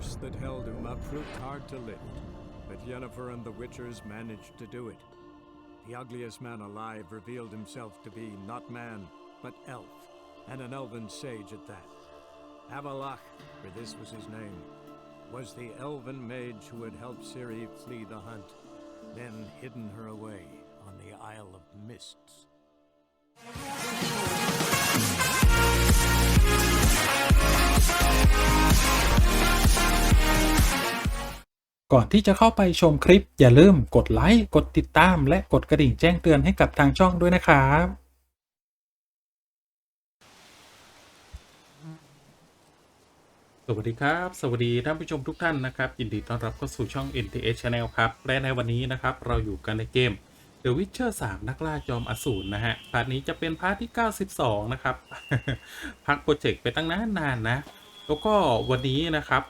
curse that held Uma proved hard to lift, but Yennefer and the Witchers managed to do it. The ugliest man alive revealed himself to be not man, but elf, and an elven sage at that. Avalach, for this was his name, was the elven mage who had helped Ciri flee the hunt, then hidden her away on the Isle of Mists. ก่อนที่จะเข้าไปชมคลิปอย่าลืมกดไลค์กดติดตามและกดกระดิ่งแจ้งเตือนให้กับทางช่องด้วยนะครับสวัสดีครับสวัสดีท่านผู้ชมทุกท่านนะครับยินดีต้อนรับเข้าสู่ช่อง Nts.Channel ครับและในวันนี้นะครับเราอยู่กันในเกม The Witcher 3 นักล่าจอมอสูรนะฮะพาร์ทนี้จะเป็นพาร์ทที่92นะครับ พักโปรเจกต์ไปตั้งนานนะแล้วก็วันนี้นะครับ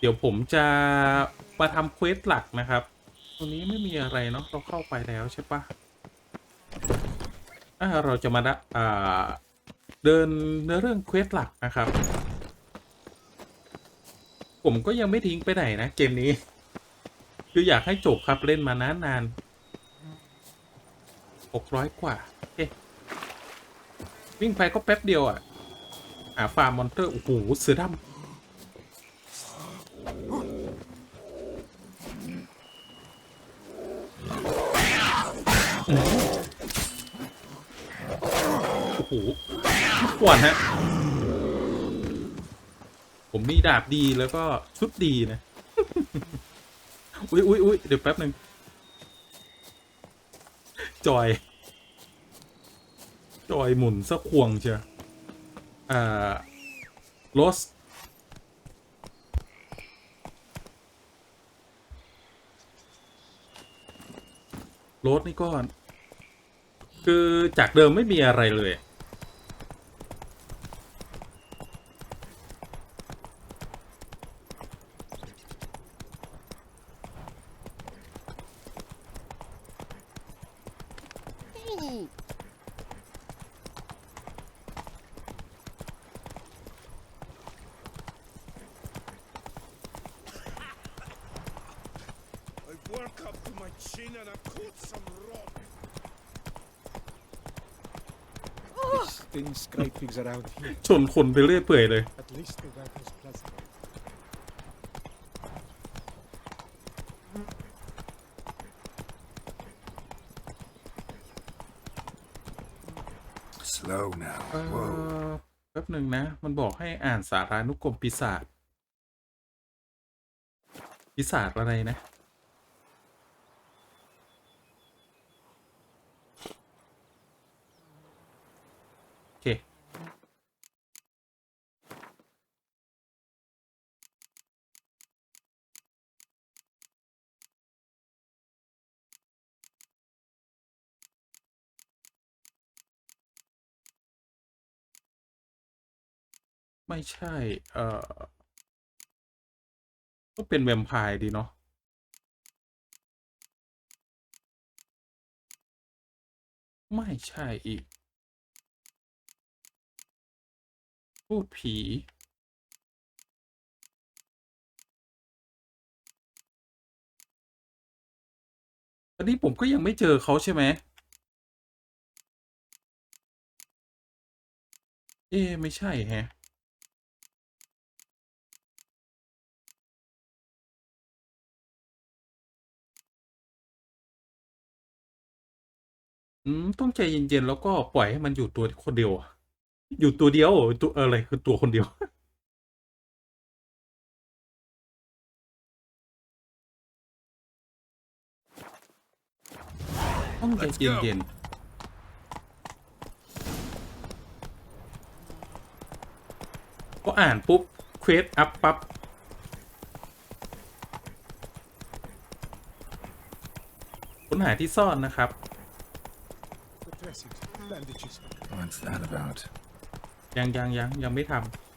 เดี๋ยวผมจะมาทำเควสหลักนะครับตรงนี้ไม่มีอะไรเนาะเราเข้าไปแล้วใช่ปะเราจะมาเดินในเรื่องเควสหลักนะครับผมก็ยังไม่ทิ้งไปไหนนะเกมนี้คืออยากให้จบครับเล่นมานาน600 กว่าวิ่งไปก็แป๊บเดียวฟาร์มมอนเตอร์โอ้โหเสือดำโอ้โหกวนฮะผมมีดาบดีแล้วก็ชุดดีนะ อุ้ยเดี๋ยวแป๊บหนึ่งจอยหมุนซะควงเชียวโรสนี่ก็คือจากเดิมไม่มีอะไรเลยชนคนไปเรื่อยเปื่อยเลยแป๊บหนึ่งนะมันบอกให้อ่านสารานุกรมปีศาจอะไรนะโอเคไม่ใช่ก็เป็นแวมไพร์ดีเนาะไม่ใช่อีกพูดผีอันนี้ผมก็ยังไม่เจอเขาใช่ไหมไม่ใช่แฮะต้องใจเย็นๆแล้วก็ปล่อยให้มันอยู่ตัวคนเดียวอยู่ตัวเดียวตัวอะไรคือตัวคนเดียวต้องใจเย็นๆก็อ่านปุ๊บเควสอัพปั๊บค้นหาที่ซ่อนนะครับยังไม่ท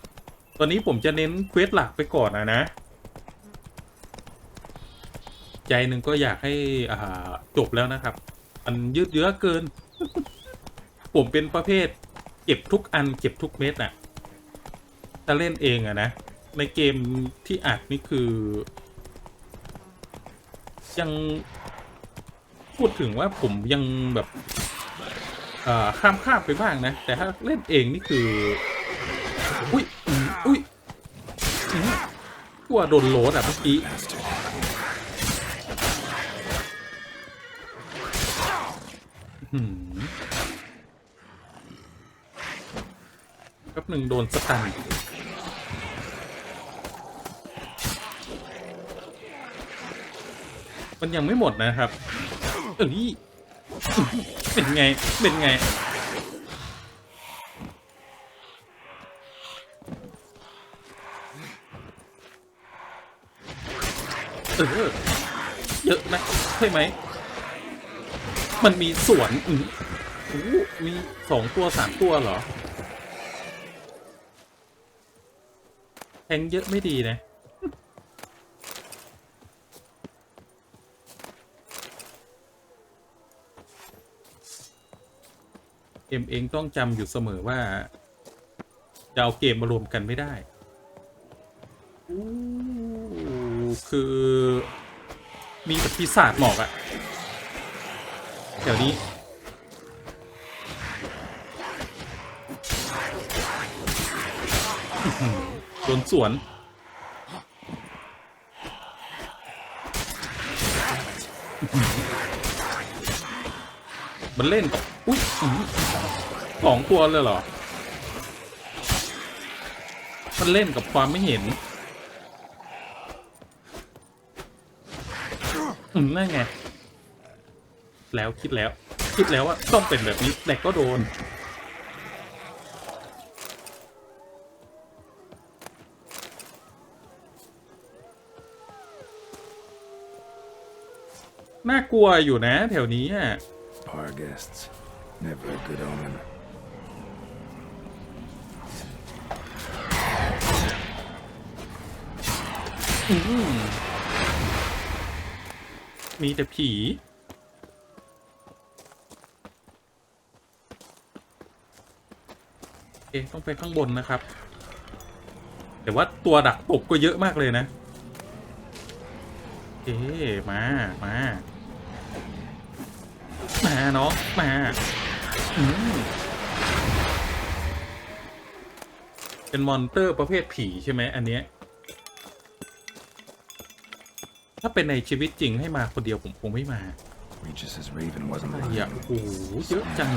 ำตอนนี้ผมจะเน้นเควสหลักไปก่อนนะใจหนึ่งก็อยากให้จบแล้วนะครับมันยืดเยื้อเกิน ผมเป็นประเภทเก็บทุกอันเก็บทุกเม็ดถ้าเล่นเองนะ ในเกมที่อัดนี่คือ ยังพูดถึงว่าผมยังแบบข้ามไปบ้างนะ แต่ถ้าเล่นเองนี่คือ อุ้ยอุ้ยกลัวโดนโหลดอ่ะเมื่อกี้แป๊บหนึ่งโดนสตันมันยังไม่หมดนะครับเป็นไงเป็นไงเยอะนะใช่ไหมมันมีสวนมี2 ตัว 3 ตัวเหรอแทงเยอะไม่ดีนะเกมเองต้องจำอยู่เสมอว่าจะเอาเกมมารวมกันไม่ได้คือมีแบบปีศาจหมอกอะแถวนี้โดนสวนมันเล่นกับอุ้ย2 ตัวเลยเหรอมันเล่นกับความไม่เห็นนั่นไงแล้วคิดแล้วว่าต้องเป็นแบบนี้แต่ก็โดนน่ากลัวอยู่นะแถวนี้อ่ะ Our guests never a good omen. มีแต่ผีต้องไปข้างบนนะครับแต่ว่าตัวดักตบก็เยอะมากเลยนะมาน้องมาเป็นมอนเตอร์ประเภทผีใช่ไหมอันเนี้ยถ้าเป็นในชีวิตจริงให้มาคนเดียวผมคงไม่มาอะไรอ่ะโอ้โหเยอะจัง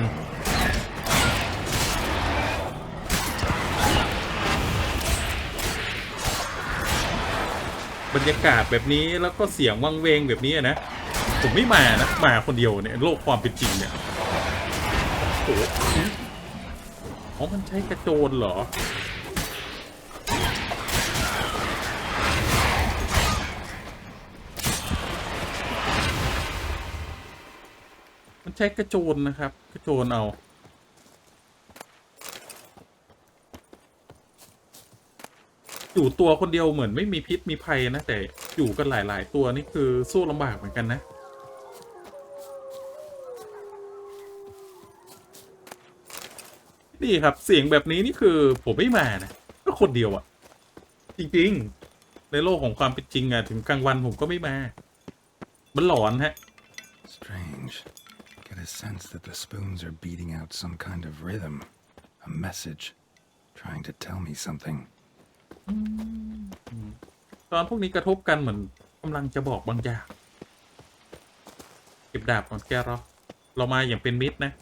บรรยากาศแบบนี้แล้วก็เสียงวังเวงแบบนี้นะผมไม่มานะมาคนเดียวเนี่ยโลกความเป็นจริงเนี่ยโอ้โหมันใช้กระโจนเหรอมันใช้กระโจนนะครับกระโจนเอาอยู่ตัวคนเดียวเหมือนไม่มีพิษมีภัยนะแต่อยู่กันหลายๆตัวนี่คือสู้ลำบากเหมือนกันนะนี่ครับเสียงแบบนี้นี่คือผมไม่มานะก็คนเดียวอะจริงๆในโลกของความเป็นจริงอะถึงกลางวันผมก็ไม่มามันหลอนฮะ Strange. Get a sense that the spoons are beating out some kind of rhythm, a message, trying to tell me something. ตอนพวกนี้กระทบกันเหมือนกำลังจะบอกบางอย่างเก็บดาบของแกเรามาอย่างเป็นมิตรนะ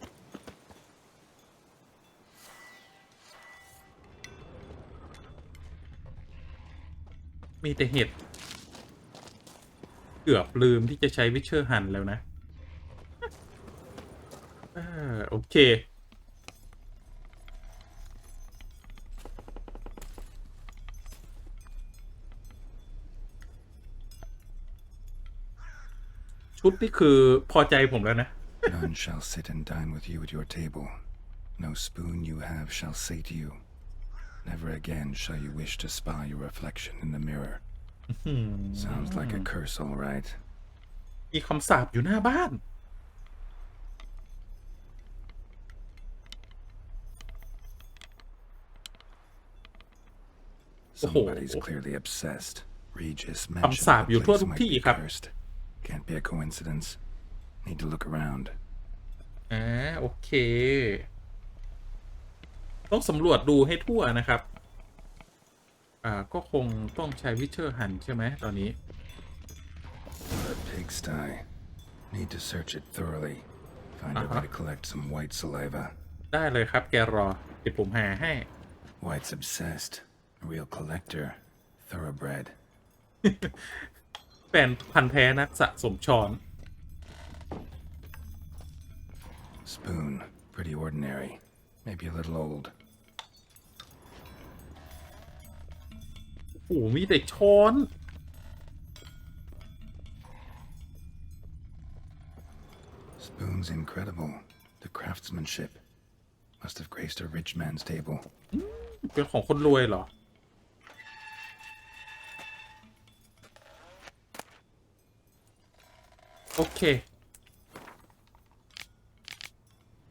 มีแต่เห็ดเกือบลืมที่จะใช้วิเชอร์ฮันแล้วนะโอเคชุดนี่คือพอใจผมแล้วนะ None shall sit and dine with you at your table. No spoon you have shall say to you, never again shall you wish to spy your reflection in the mirror. Sounds like a curse, all right. มีคำสาปอยู่หน้าบ้าน Somebody's clearly obsessed. Regis คำ mentioned สาป the อยู่ทั่ว place ทุก might ที่ be ครับ cursed. Can't be a coincidence. Need to look around. โอเค ต้องสำรวจดูให้ทั่วนะครับก็คงต้องใช้วิเชอร์หันใช่ไหมตอนนี้ A pigsty. Need to search it thoroughly. Find a way to collect some white saliva. ได้เลยครับแกรอเดี๋ยวผมหาให้ White's obsessed. A real collector. Thoroughbred. แฟนพันธุ์แท้นักสะสมช้อน Spoon. Pretty ordinary. Maybe a little old. โอ้มีแต่ช้อน Spoon's incredible. The craftsmanship must have graced a rich man's table. เป็นของคนรวยเหรอ โอเค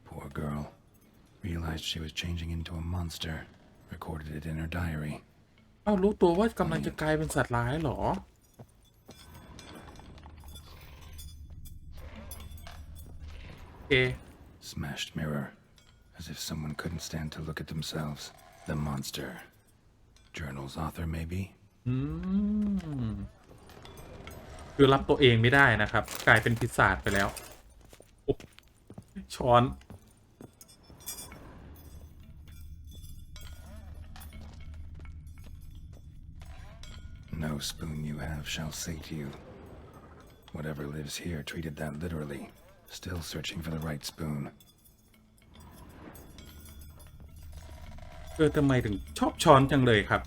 Poor girl. Realized she was changing into a monster. Recorded it in her diary. เอ้ารู้ตัวว่ากำลังจะกลายเป็นสัตว์ร้ายเหรอ โอเค Smashed mirror. As if someone couldn't stand to look at themselves. The monster. Journal's author, maybe? คือรับตัวเองไม่ได้นะครับ กลายเป็นปีศาจไปแล้วโอ้ช้อน No spoon you have shall say to you. Whatever lives here treated that literally. Still searching for the right spoon. ทำไมถึงชอบช้อนจังเลยครับ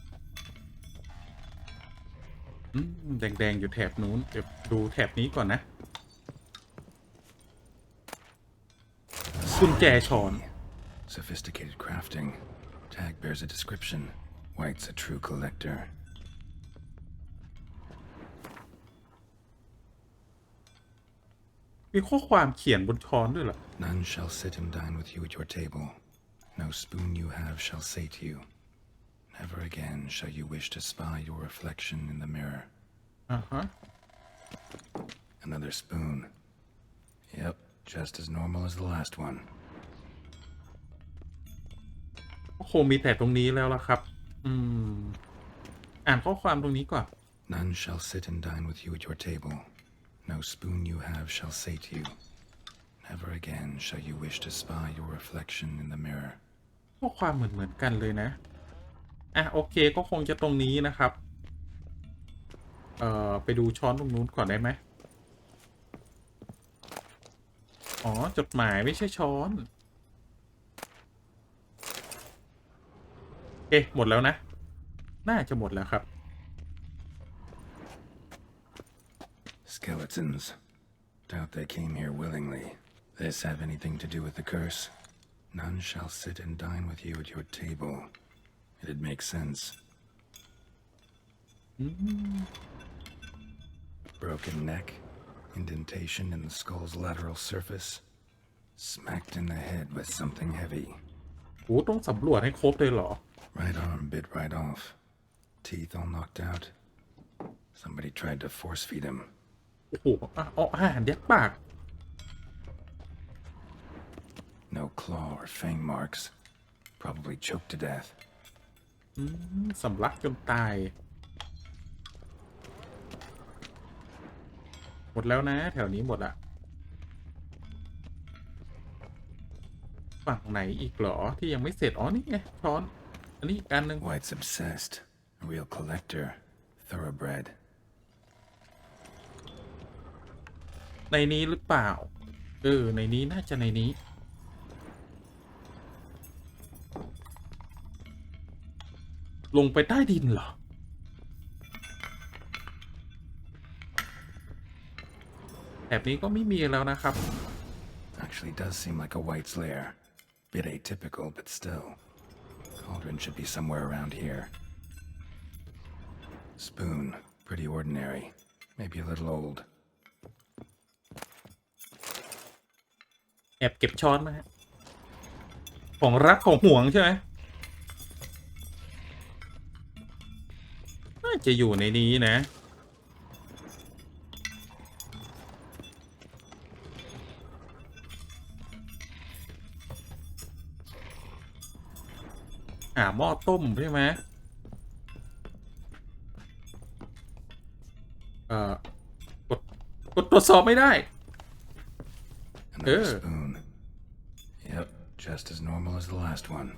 แดงๆอยู่แถบนู้นเดี๋ยวดูแถบนี้ก่อนนะกุญแจช้อน Sophisticated crafting. Tag bears a description. White's a true collector. มีข้อความเขียนบนช้อนด้วยเหรอ None shall sit and dine with you at your table. No spoon you have shall say to you. Never again shall you wish to spy your reflection in the mirror. Another spoon. Yep, just as normal as the last one. ก็คงมีแต่ตรงนี้แล้วล่ะครับอ่านข้อความตรงนี้ก่อน None shall sit and dine with you at your table. No spoon you have shall say to you. Never again shall you wish to spy your reflection in the mirror. ข้อความเหมือนกันเลยนะโอเคก็คงจะตรงนี้นะครับไปดูช้อนตรงนู้นก่อนได้ไหมอ๋อจดหมายไม่ใช่ช้อนโอเคหมดแล้วนะน่าจะหมดแล้วครับ Skeletons. Doubt they came here willingly. This have anything to do with the curse? None shall sit and dine with you at your table. It'd make sense. Broken neck, indentation in the skull's lateral surface, smacked in the head with something heavy. โอ้ต้องสำรวจให้ครบเลยเหรอ Right arm bit right off. Teeth all knocked out. Somebody tried to force feed him. โอ้โหอาหารยัดปาก No claw or fang marks. Probably choked to death. สำลักจนตายหมดแล้วนะแถวนี้หมดละฝั่งไหนอีกเหรอที่ยังไม่เสร็จอ๋อนี่ไงช้อนอันนี้อีกอันหนึ่ง White's obsessed. A real collector. Thoroughbred. ในนี้หรือเปล่าในนี้น่าจะในนี้ลงไปใต้ดินเหรอแถบนี้ก็ไม่มีแล้วนะครับ Actually does seem like a White's lair. Bit atypical, but still. Cauldron should be somewhere around here. Spoon. Pretty ordinary. Maybe a little old. แอบเก็บช้อนมาฮะของรักของห่วงใช่ไหม จะอยู่ในนี้นะหม้อต้มใช่ไหมกดตรวจสอบไม่ได้Another spoon. Yep, just as normal as the last one.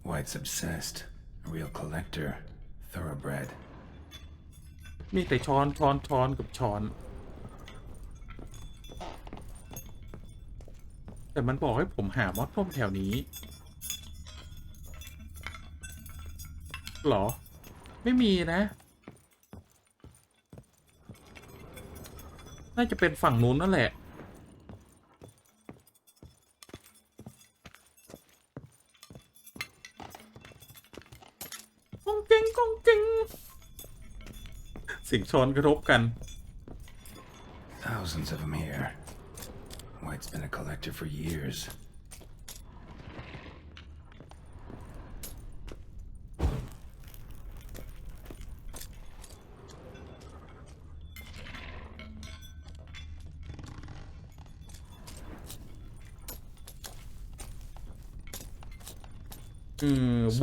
White's obsessed. A real collector. Thoroughbred. มีแต่ช้อนกับช้อนแต่มันบอกให้ผมหาหม้อต้มแถวนี้หรอไม่มีนะน่าจะเป็นฝั่งนู้นนั่นแหละกงเก่งเสียงช้อนกระทบกัน Thousands of them here. White's been a collector for years.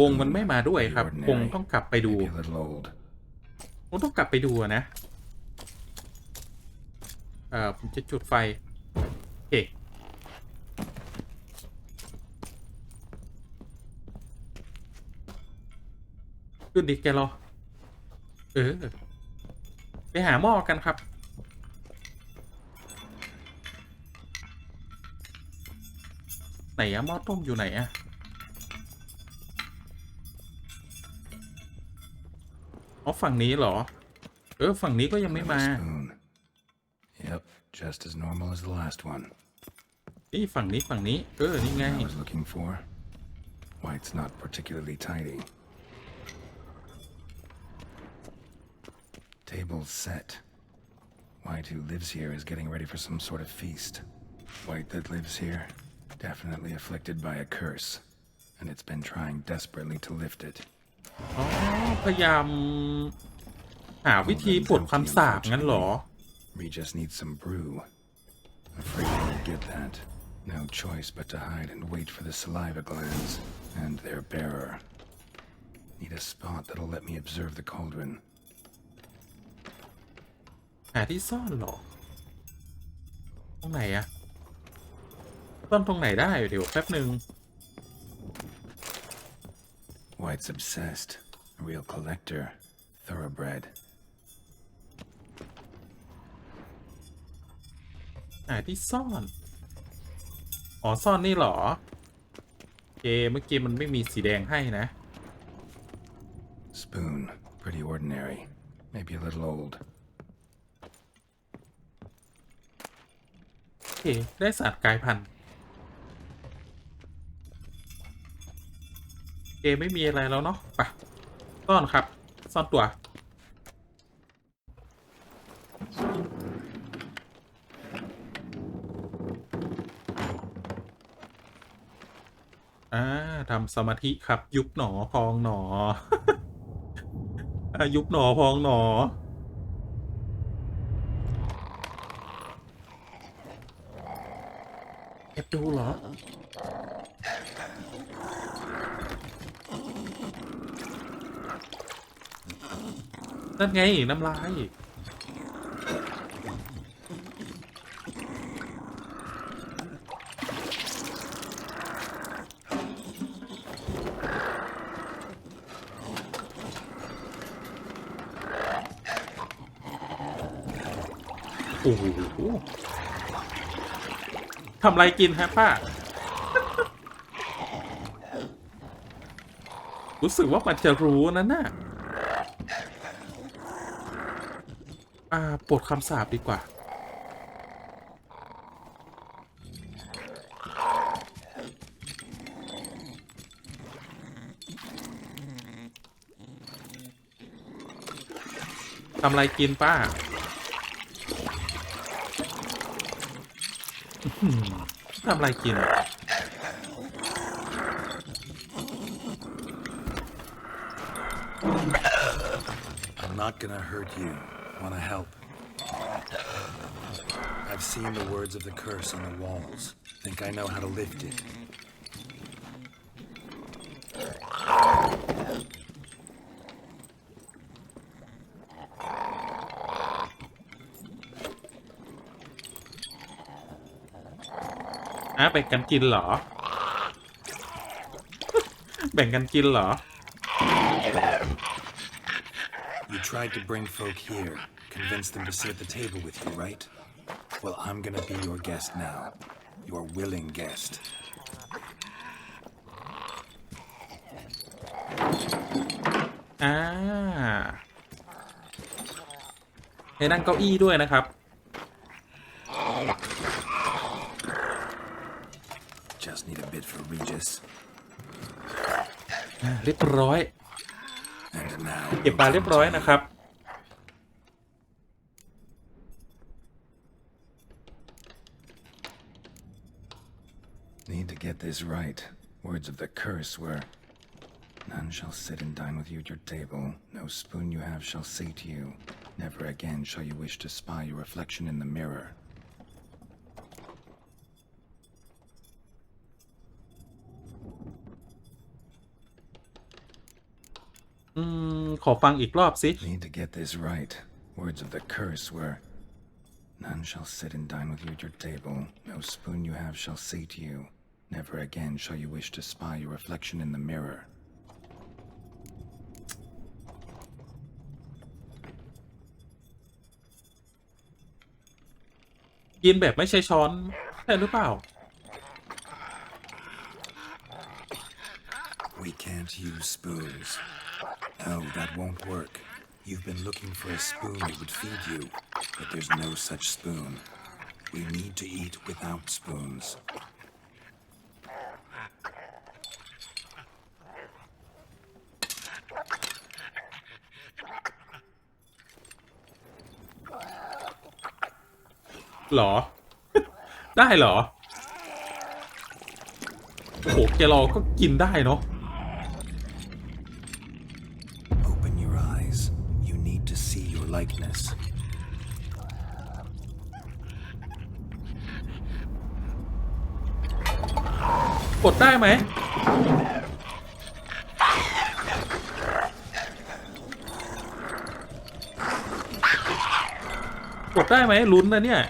วงมันไม่มาด้วยครับวงต้องกลับไปดูผมต้องกลับไปดูนะผมจะจุดไฟโอเคขึ้นดิแกรอไปหาหม้อกันครับไหนอะหม้อต้มอยู่ไหนอะฝั่งนี้เหรอฝั่งนี้ก็ยังไม่มา Yep, just as normal as the last one. นี่ฝั่งนี้นี่ไง I was looking for. White's not particularly tidy. Table's set. White who lives here is getting ready for some sort of feast. White that lives here, definitely afflicted by a curse, and it's been trying desperately to lift it. พยายามหาวิธีปลดคำสาปงั้นเหรอ We just need some brew. Afraid I won't get that. No choice but to hide and wait for the saliva glands and their bearer. Need a spot that'll let me observe the cauldron. หาที่ซ่อนเหรอตรงไหนอะซ่อนตรงไหนได้เดี๋ยวแป๊บหนึ่งWhite's obsessed. A real collector. Thoroughbred. หาที่ซ่อนซ่อนนี่เหรอเมื่อกี้มันไม่มีสีแดงให้นะ Spoon. Pretty ordinary. Maybe a little old. โอเคได้สัตว์กลายพันธุ์ไม่มีอะไรแล้วเนาะไปซ่อนครับซ่อนตัวทำสมาธิครับยุบหนอพองหนอ ยุบหนอพองหนอแอบดูเหรอนั่นไงน้ำลายโอ้โหทำอะไรกินฮะป้า รู้สึกว่ามันจะรู้นะน่ะปลดคำสาปดีกว่าทำอะไรกินป้า ทำอะไรกิน I'm not gonna hurt you. Wanna help? I've seen the words of the curse on the walls. Think I know how to lift it. แบ่งกันกินเหรอ แบ่งกันกินเหรอ You tried to bring folk here, convince them to sit at the table with you, right? Well, I'm gonna be your guest now. Your willing guest. ให้นั่งเก้าอี้ด้วยนะครับ Just need a bit for Regis. เรียบร้อย And now เก็บปลาเรียบร้อยนะครับ Need to get this right. Words of the curse were, none shall sit and dine with you at your table. No spoon you have shall say to you, never again shall you wish to spy your reflection in the mirror. ขอฟังอีกรอบสิ Need to get this right. Words of the curse were, none shall sit and dine with you at your table. No spoon you have shall say to you, never again shall you wish to spy your reflection in the mirror. กินแบบไม่ใช่ช้อนใช่หรือเปล่า We can't use spoons. No, that won't work. You've been looking for a spoon that would feed you, but there's no such spoon. We need to eat without spoons. หรอ ได้เหรอ โอ้โหแกรอก็กินได้เนาะ Open your eyes. You need to see your likeness. กดได้ไหม กดได้ไหมลุ้นนะเนี่ย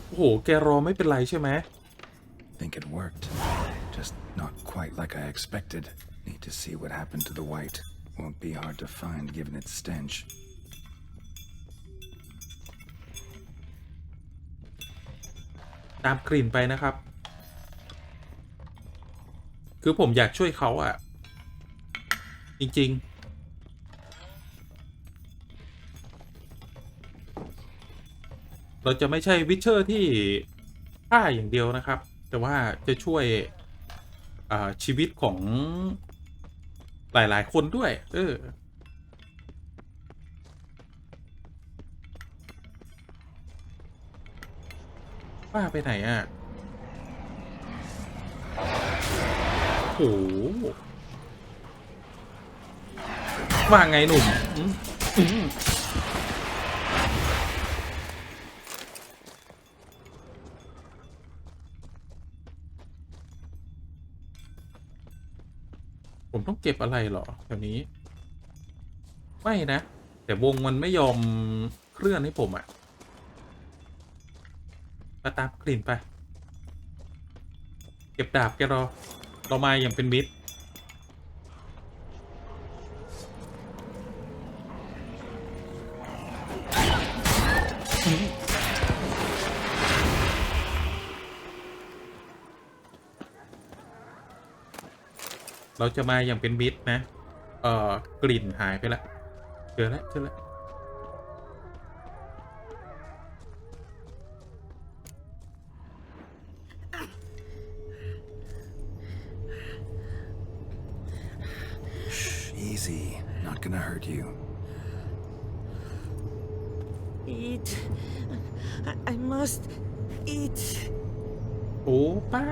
โอ้โหแกรอไม่เป็นไรใช่ไหม Think it worked. Just not quite like I expected. Need to see what happened to the white. Won't be hard to find given its stench. ตามกลิ่นไปนะครับ คือผมอยากช่วยเขาอ่ะ จริงๆ เราจะไม่ใช่วิชเชอร์ที่ฆ่าอย่างเดียวนะครับ แต่ว่าจะช่วยชีวิตของหลายๆคนด้วย ป้าไปไหนอ่ะ โอ้โหว่าไงหนุ่มผมต้องเก็บอะไรเหรอแถวนี้ ไม่นะ แต่วงมันไม่ยอมเคลื่อนให้ผมอ่ะมาตามกลิ่นไป เก็บดาบแกเรามาอย่างเป็นมิตร เราจะมาอย่างเป็นมิตรนะ กลิ่นหายไปแล้ว เจอแล้ว Easy. Not gonna hurt you. โอ้ eat. I must eat. โอ้ป้า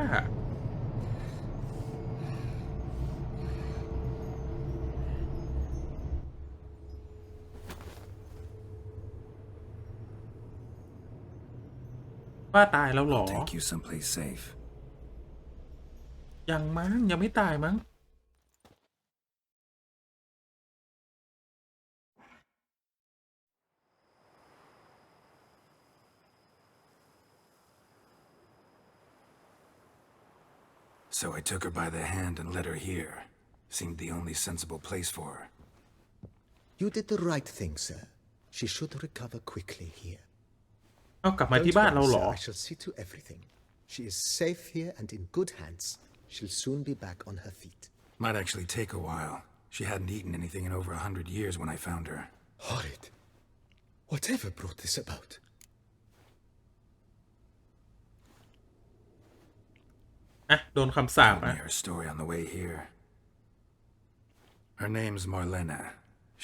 ป้าตายแล้วเหรอ I'll take you someplace safe. ยังมั้งยังไม่ตายมั้ง So I took her by the hand and led her here. Seemed the only sensible place for her. You did the right thing, sir. She should recover quickly here. เอากลับมาที่บ้านเราเหรอ I shall see to everything. She is safe here and in good hands. She'll soon be back on her feet. Might actually take a while. She hadn't eaten anything in over 100 years when I found her. Horrid. Whatever brought this about? อ่ะโดนคำสาป Told อ่ะ me her story on the way here. Her name's Marlena.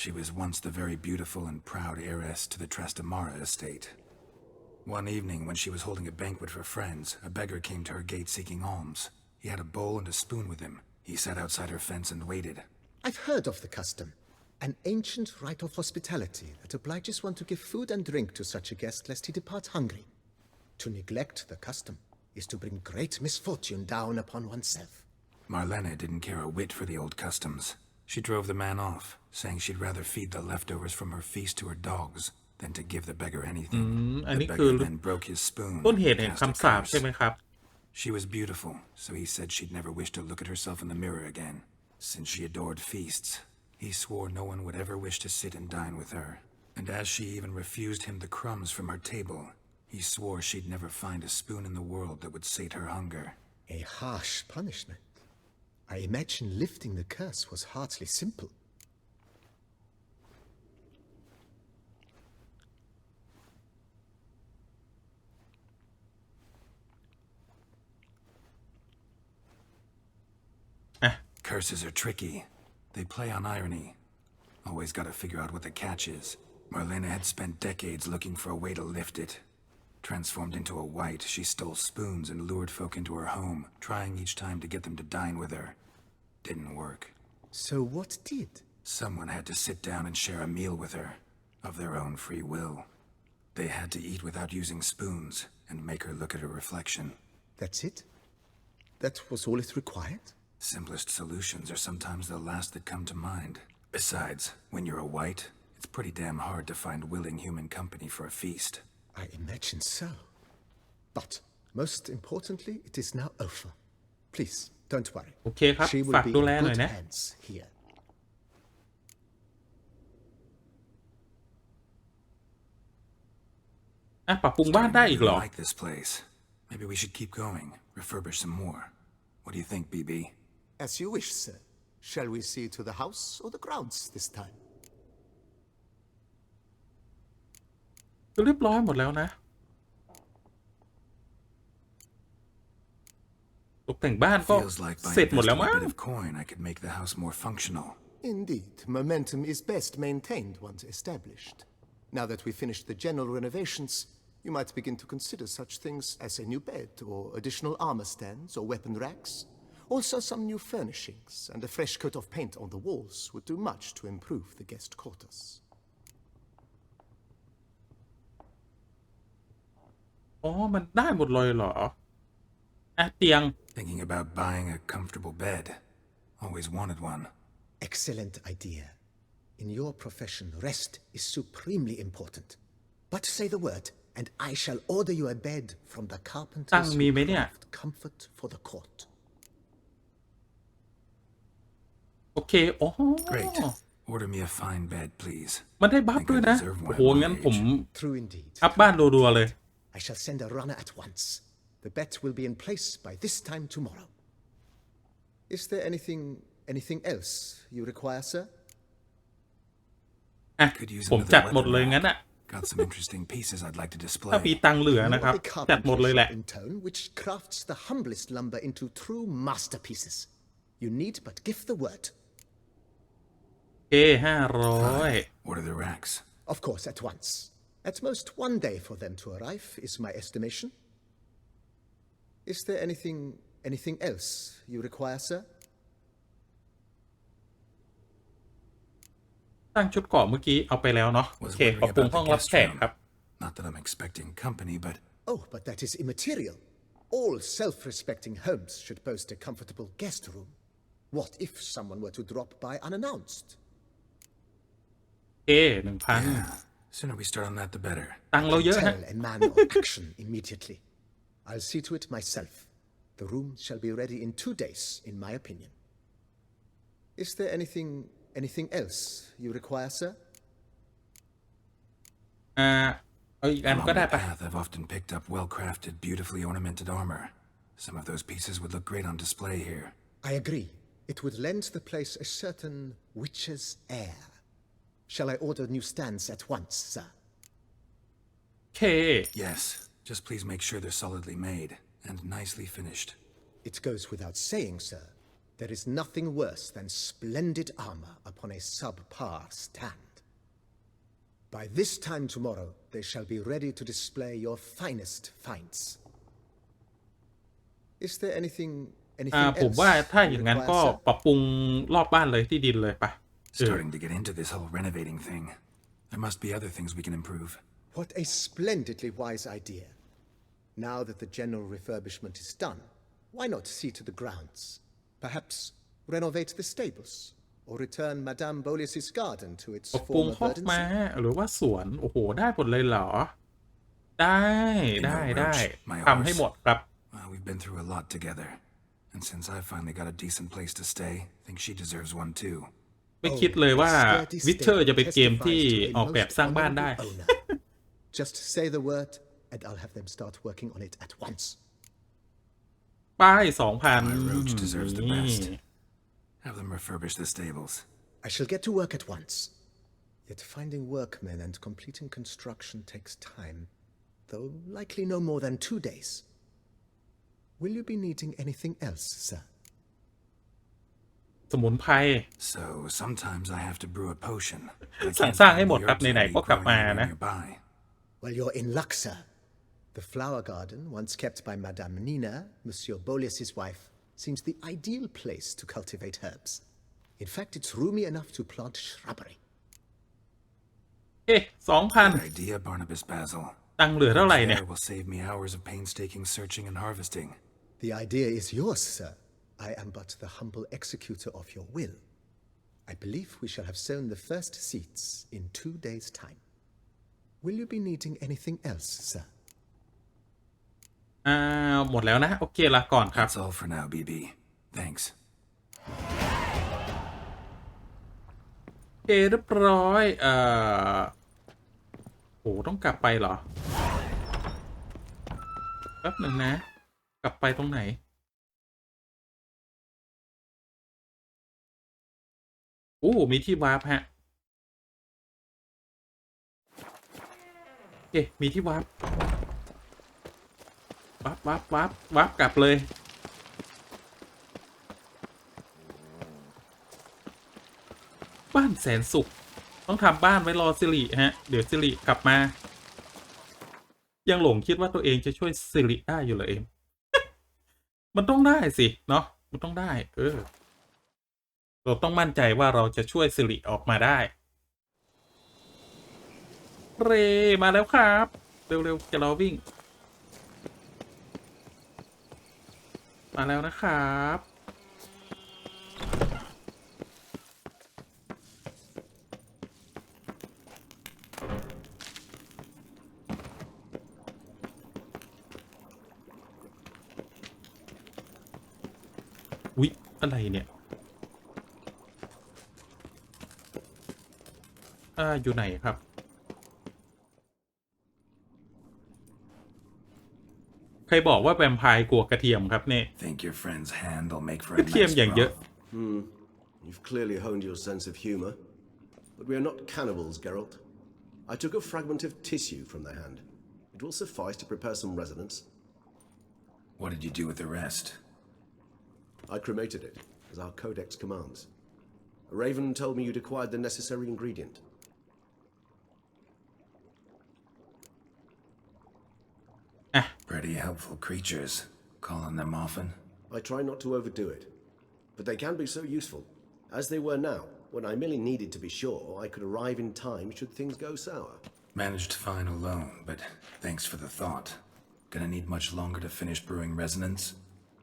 She was once the very beautiful and proud heiress to the Trastamara estate. One evening, when she was holding a banquet for friends, a beggar came to her gate seeking alms. He had a bowl and a spoon with him. He sat outside her fence and waited. I've heard of the custom. An ancient rite of hospitality that obliges one to give food and drink to such a guest lest he depart hungry. To neglect the custom is to bring great misfortune down upon oneself. Marlena didn't care a whit for the old customs. She drove the man off, saying she'd rather feed the leftovers from her feast to her dogs than to give the beggar anything. The beggar then broke his spoon ต้นเหตุ and แห่ง cast a คำสาป curse. ใช่ไหมครับ She was beautiful, so he said she'd never wish to look at herself in the mirror again. Since she adored feasts, he swore no one would ever wish to sit and dine with her. And as she even refused him the crumbs from her table, he swore she'd never find a spoon in the world that would sate her hunger. A harsh punishment. I imagine lifting the curse was hardly simple. อ่ะ Curses are tricky. They play on irony. Always gotta figure out what the catch is. Marlena had spent decades looking for a way to lift it. Transformed into a wight, she stole spoons and lured folk into her home, trying each time to get them to dine with her. Didn't work. So what did? Someone had to sit down and share a meal with her, of their own free will. They had to eat without using spoons and make her look at her reflection. That's it? That was all it required? Simplest solutions are sometimes the last that come to mind. Besides, when you're a wight, it's pretty damn hard to find willing human company for a feast. I imagine so. But most importantly, it is now over. Please, don't worry. โอเคครับ She ฝาก will be ดู in แลหน่อย good นะ hands here. อ่ะปรับปรุงบ้านได้อีกเหรอ I like this place. Maybe we should keep going, refurbish some more. What do you think, BB? As you wish, sir. Shall we see to the house or the grounds this time? เรียบร้อยหมดแล้วนะ ตกแต่งบ้านก็ Feels like by เสร็จหมดแล้ว investing มั้ a ง bit of coin, I could make the house more functional. Indeed, momentum is best maintained once established. Now that we've finished the general renovations, you might begin to consider such things as a new bed or additional armor stands or weapon racks. Also, some new furnishings and a fresh coat of paint on the walls would do much to improve the guest quarters. อ๋อ มันได้หมดเลยเหรอ อ่ะเตียง Thinking about buying a comfortable bed. Always wanted one. Excellent idea. In your profession, rest is supremely important. But say the word, and I shall order you a bed from the ตัง carpenters ค์มี who ไหมเนี่ย craft comfort for the court. โอเค อ๋อ Great. Order me a fine bed, please. มันได้บัฟ Think ด้วย I นะ deserve one โอ้ at โห my งั้นผม age. True indeed. อัพบ้านรัวๆเลย I shall send a runner at once. The bet will be in place by this time tomorrow. Is there anything else you require, sir? อ่ะ Could use ผม another จัดหมด weapon เลยงั้น rack. อ่ะ Got some interesting pieces I'd like to ถ้ามี display. ตังค์เหลือนะครับ Know of a จัดหมด carpentry เลยแหละ shop in town which crafts the humblest lumber into true masterpieces. You need but give the word. โอเค500 Order the racks. Of course, at once. At most 1 day for them to arrive is my estimation. Is there anything else you require, sir? ตั้งชุดเกราะเมื่อกี้เอาไปแล้วเนาะโอ Was เคปรับ wondering ปรุง about ห้อง the รับ guest แขก room. ครับ Not that I'm expecting company, but Oh, but that is immaterial. All self-respecting homes should boast a comfortable guest room. What if someone were to drop by unannounced? 1,000 yeah, sooner we start on that the better. ตังค์เราเยอะฮะ Tell a man of action immediately. I'll see to it myself. The room shall be ready in 2 days, in my opinion. Is there anything else you require, sir? เอาอีกอัน Along ก็ได้ my ปะ path, I've often picked up well-crafted, beautifully ornamented armor. Some of those pieces would look great on display here. I agree. It would lend the place a certain witch's air. Shall I order new stands at once, sir? โอเค Yes, just please make sure they're solidly made and nicely finished. It goes without saying, sir. There is nothing worse than splendid armor upon a subpar stand. By this time tomorrow, they shall be ready to display your finest finds. Is there anything ผม else ว่าถ้าอ you ย่างนั้น require, ก็ sir? ปรับปรุงรอบบ้านเลยที่ดินเลยปะ Starting to get into this whole renovating thing. There must be other things we can improve. What a splendidly wise idea. Now that the general refurbishment is done, why not see to the grounds? Perhaps renovate the stables, or return Madame Beaulieu's garden to its ปรับปรุง former คอกม้า verdancy. หรือว่าสวนโอ้โหได้หมดเลยเหรอ ได้ทำให้หมดครับ Well, we've been through a lot together. And since I finally got a decent place to stay, I think she deserves one too. ไม่คิดเลยว่า Witcher จะเป็นเกมที่ออกแบบสร้างบ้านได้ Just say the word, and I'll have them start working on it at once. ป้าย 2,000 My roach deserves the นี่ best. Have them refurbish the stables. I shall get to work at once. Yet finding workmen and completing construction takes time, though likely no more than 2 days. Will you be needing anything else, sir? สมุนไพร So sometimes I have to brew a potion. I สั่ง can't สร้างให้ find หมด the ครับ herbs I ไหน need ๆก็กลับ growing มา anywhere นะ nearby. Well, you're in luck, sir. The flower garden, once kept by Madame Nina, Monsieur Beaulieu's wife, seems the ideal place to cultivate herbs. In fact, it's roomy enough to plant shrubbery. 2,000 Good idea, Barnabas Basil. ตังค์เหลือเท่าไหร่เนี่ย There will save me hours of painstaking searching and harvesting. The idea is yours, sir. I am but the humble executor of your will. I believe we shall have sown the first seeds in 2 days' time. Will you be needing anything else, sir? หมดแล้วนะ โอเคลาก่อนครับ That's all for now, BB. Thanks. โอเคเรียบร้อยโหต้องกลับไปเหรอแป๊บหนึ่งนะ กลับไปตรงไหนโอ้มีที่วาร์ปฮะโอเคมีที่วาร์ปวาร์ปกลับเลยบ้านแสนสุขต้องทำบ้านไว้รอสิริฮะเดี๋ยวสิริกลับมายังหลงคิดว่าตัวเองจะช่วยสิริได้อยู่เลย มันต้องได้สิเนาะมันต้องได้เราต้องมั่นใจว่าเราจะช่วยสิริออกมาได้เรมาแล้วครับเร็วๆจะรอวิ่งมาแล้วนะครับอุ๊ยอะไรเนี่ยอยู่ไหนครับใครบอกว่าแวมไพร์กลัวกระเทียมครับเนี่ย Think your friend's hand will make for กระ a เทียม nice อย่างเยอะ broth. You've clearly honed your sense of humor. But we are not cannibals, Geralt. I took a fragment of tissue from their hand. It will suffice to prepare some resonance. What did you do with the rest? I cremated it, as our codex commands. A raven told me you'd acquired the necessary ingredient. Pretty helpful creatures. Call on them often? I try not to overdo it, but they can be so useful, as they were now, when I merely needed to be sure I could arrive in time should things go sour. Managed fine alone, but thanks for the thought. Gonna need much longer to finish brewing resonance?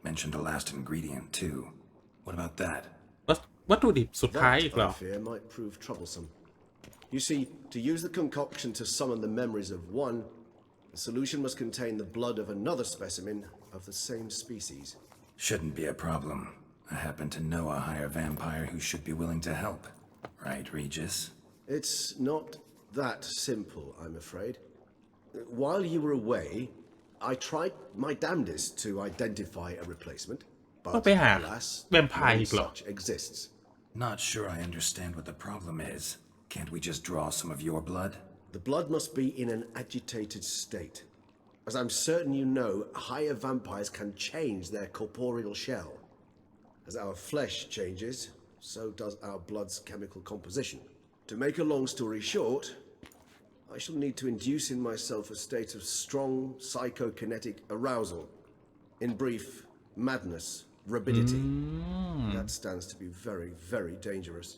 Mentioned a last ingredient, too. What about that? วัตถุดิบสุดท้ายอีกเหรอ That, I fear, might prove troublesome. You see, to use the concoction to summon the memories of one, the solution must contain the blood of another specimen of the same species. Shouldn't be a problem. I happen to know a higher vampire who should be willing to help. Right, Regis? It's not that simple, I'm afraid. While you were away, I tried my damnedest to identify a replacement, ก็ but ไปหา alas, แวมไพร์ no อีกเหรอ such exists. Not sure I understand what the problem is. Can't we just draw some of your blood? The blood must be in an agitated state. As I'm certain you know, higher vampires can change their corporeal shell. As our flesh changes, so does our blood's chemical composition. To make a long story short, I shall need to induce in myself a state of strong psychokinetic arousal. In brief, madness, rabidity. That stands to be very, very dangerous.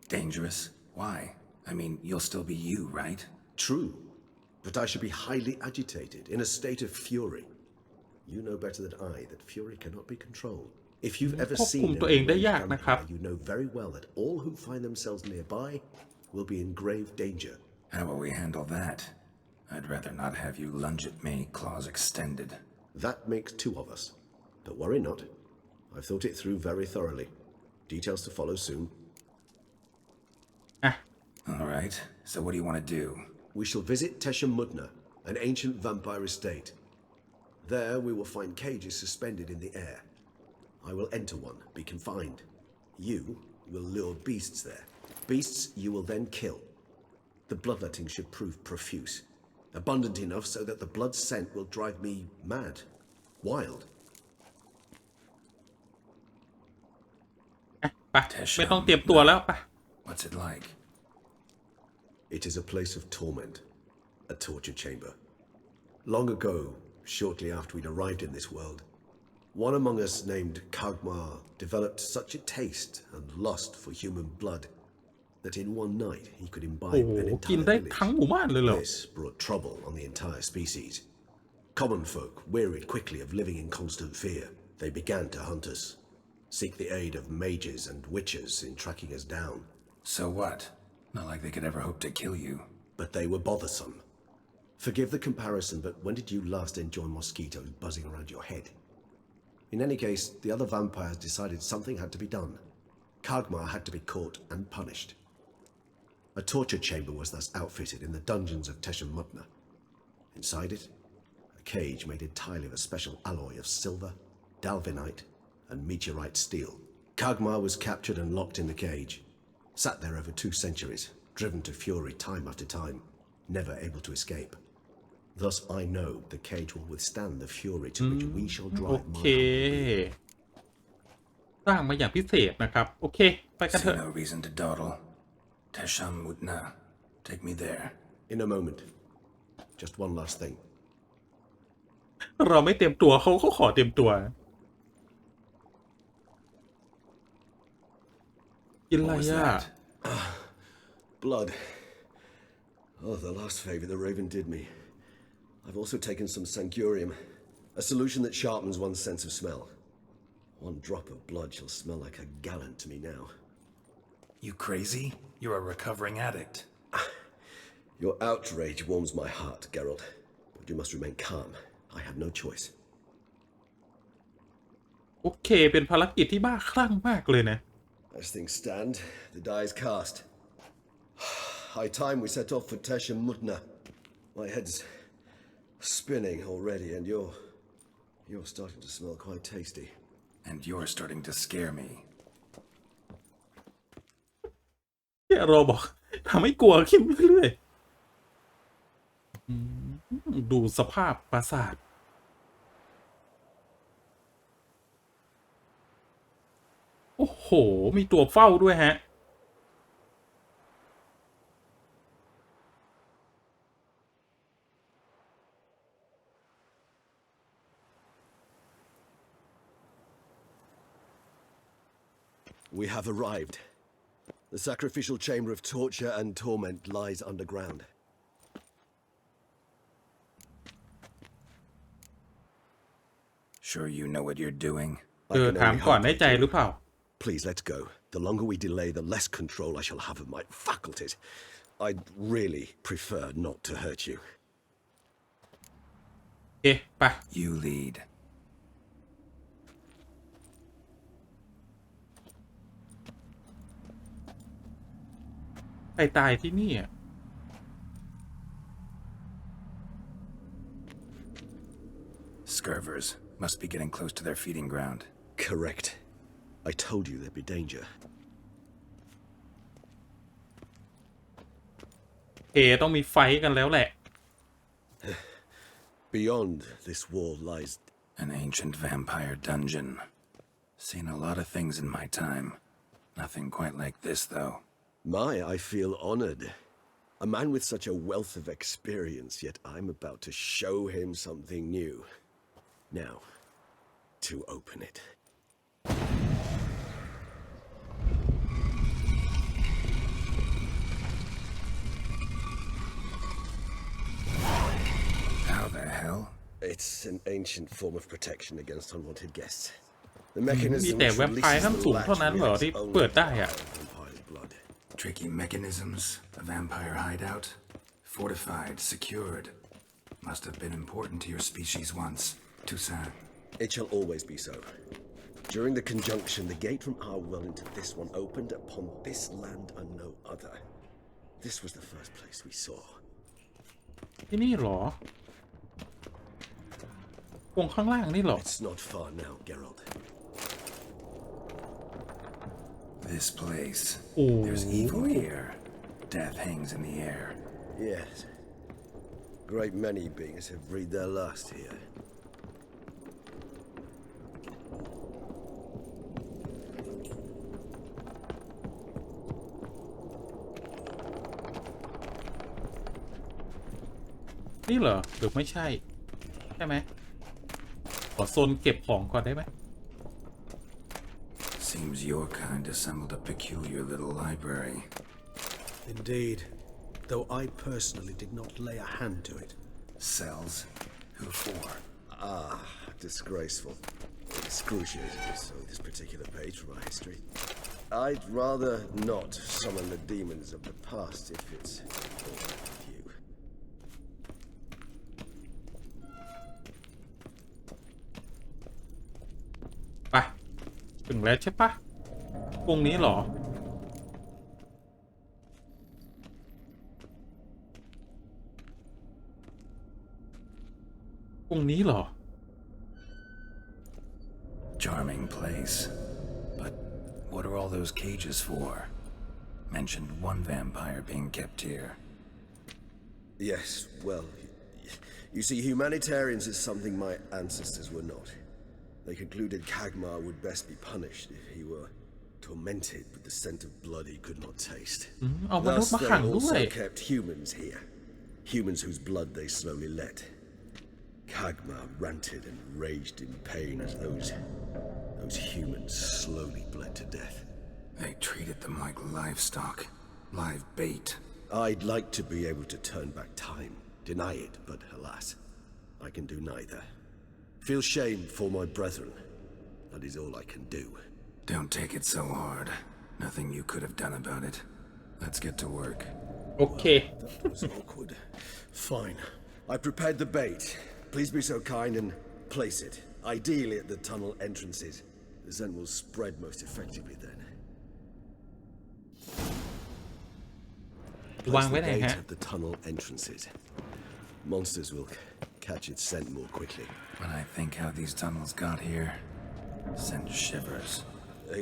Dangerous? Why? I mean, you'll still be you, right? True, but I should be highly agitated, in a state of fury. You know better than I that fury cannot be controlled. If you've ever ควบ seen คุม an ตัวเองได้ enraged ยากนะครับ vampire, you know very well that all who find themselves nearby will be in grave danger. How will we handle that? I'd rather not have you lunge at me, claws extended. That makes two of us. But worry not. I've thought it through very thoroughly. Details to follow soon. All right, so what do you want to do? We shall visit 𝙤𝙤𝙾𝙝, an ancient vampire estate. There we will find cages suspended in the air. I will enter one, be confined. You will lure beasts there. Beasts you will then kill. The bloodletting should prove profuse, abundant enough so that the blood scent will drive me mad, wild. ไปไม่ต้องเตรียมตัวแล้วไป What's it like? It is a place of torment, a torture chamber. Long ago, shortly after we'd arrived in this world, one among us named 𝙤𝙗𝙗 developed such a taste and lust for human blood that in one night he could โอ้ imbibe โห an กิน entire ได้ village. ทั้งหมู่บ้านเลยเหรอ This brought trouble on the entire species. Common folk wearied quickly of living in constant fear. They began to hunt us, seek the aid of mages and witches in tracking us down. So what? Not like they could ever hope to kill you. But they were bothersome. Forgive the comparison, but when did you last enjoy mosquitoes buzzing around your head? In any case, the other vampires decided something had to be done. 𝙤𝙗𝙗 had to be caught and punished. A torture chamber was thus outfitted in the dungeons of 𝙤𝙤𝙾𝙝. Inside it, a cage made entirely of a special alloy of silver, dalvinite, and meteorite steel. 𝙤𝙗𝙗 was captured and locked in the cage. Sat there over 2 centuries, driven to fury time after time, never able to escape. Thus I know the cage will withstand the fury to which we shall โอ drive เค my humble being. สร้างมาอย่างพิเศษนะครับ โอเค ไปกันเถ See อะ no reason to dawdle. 𝙤𝙤𝙾𝙝. Take me there. In a moment. Just one last thing. เราไม่เตรียมตัวเขาขอเตรียมตัว กินอะไร What was อ่ะ that? Blood. Oh, the last favor the raven did me. I've also taken some sancurium, a solution that sharpens one's sense of smell. One drop of blood shall smell like a gallon to me now. You crazy? You're a recovering addict. Your outrage warms my heart, Geralt, but you must remain calm. I have no choice. โอเค เป็นภารกิจที่บ้าคลั่งมากเลยนะ As things stand, the die is cast. High time we set off for 𝙤𝙤𝙾𝙝. My head's spinning already, and you're starting to smell quite tasty. And you're starting to scare me. เนี่ยเราบอกทำให้กลัวขึ้นเรื่อยๆดูสภาพปราสาท โอ้โห มีตัวเฝ้าด้วยฮะ We have arrived. The sacrificial chamber of torture and torment lies underground. Sure you know what you're doing? ถามก่อนได้ใจหรือเปล่า Please, let's go. The longer we delay, the less control I shall have of my faculties. I'd really prefer not to hurt you. โอเคไป You lead. ใครตายที่นี่อ่ะ Scurvers must be getting close to their feeding ground. Correct. I told you there'd be danger. ต้องมีไฟกันแล้วแหละ Beyond this wall lies An ancient vampire dungeon. Seen a lot of things in my time. Nothing quite like this, though. I feel honored. A man with such a wealth of experience, yet I'm about to show him something new. Now, to open it. How the hell? It's an ancient form of protection against unwanted guests. The mechanism มีแต่แวมไพร์ขั้นสูงเท่านั้นเหรอที่เปิดได้อ่ะ Tricky mechanisms, a vampire hideout. Fortified, secured. Must have been important to your species once. Toussaint. It shall always be so. During the conjunction, the gate from our world into this one opened upon this land and no other. This was the first place we saw. ที่นี่เหรอวงข้างล่างนี่เหรอ It's not far now, Geralt. This place. Ooh. There's evil here. Death hangs in the air. Yes. Great many beings have breathed their last here.นี่เหรอหรือไม่ใช่ใช่ไหมขอโซนเก็บของก่อนได้ไหม Seems your kind assembled a peculiar little library. Indeed, though I personally did not lay a hand to it. Cells? Who for? Disgraceful. Excruciatingly so, this particular page from our history. I'd rather not summon the demons of the past if it's all right with you. ไปถึงแล้วใช่ปะวงนี้เหรอวงนี้เหรอ Charming place. But what are all those cages for? Mentioned one vampire being kept here. Yes, well, you see, humanitarians is something my ancestors were not. They concluded Khagmar would best be punished if he were tormented with the scent of blood he could not taste. เอามนุษ Thus, ย์มา they ขังด้วย also kept humans here. Humans whose blood they slowly let. Khagmar ranted and raged in pain as those humans slowly bled to death. They treated them like livestock. Live bait. I'd like to be able to turn back time, deny it, but alas, I can do neither. Feel shame for my brethren. That is all I can do. Don't take it so hard. Nothing you could have done about it. Let's get to work. โอเค That was awkward. Fine. I prepared the bait. Please be so kind and place it, ideally at the tunnel entrances. The scent will spread most effectively then. วาง Place ไว้ the ไหน bait ฮะ at the tunnel entrances. Monsters will catch its scent more quickly. When I think how these tunnels got here, send shivers.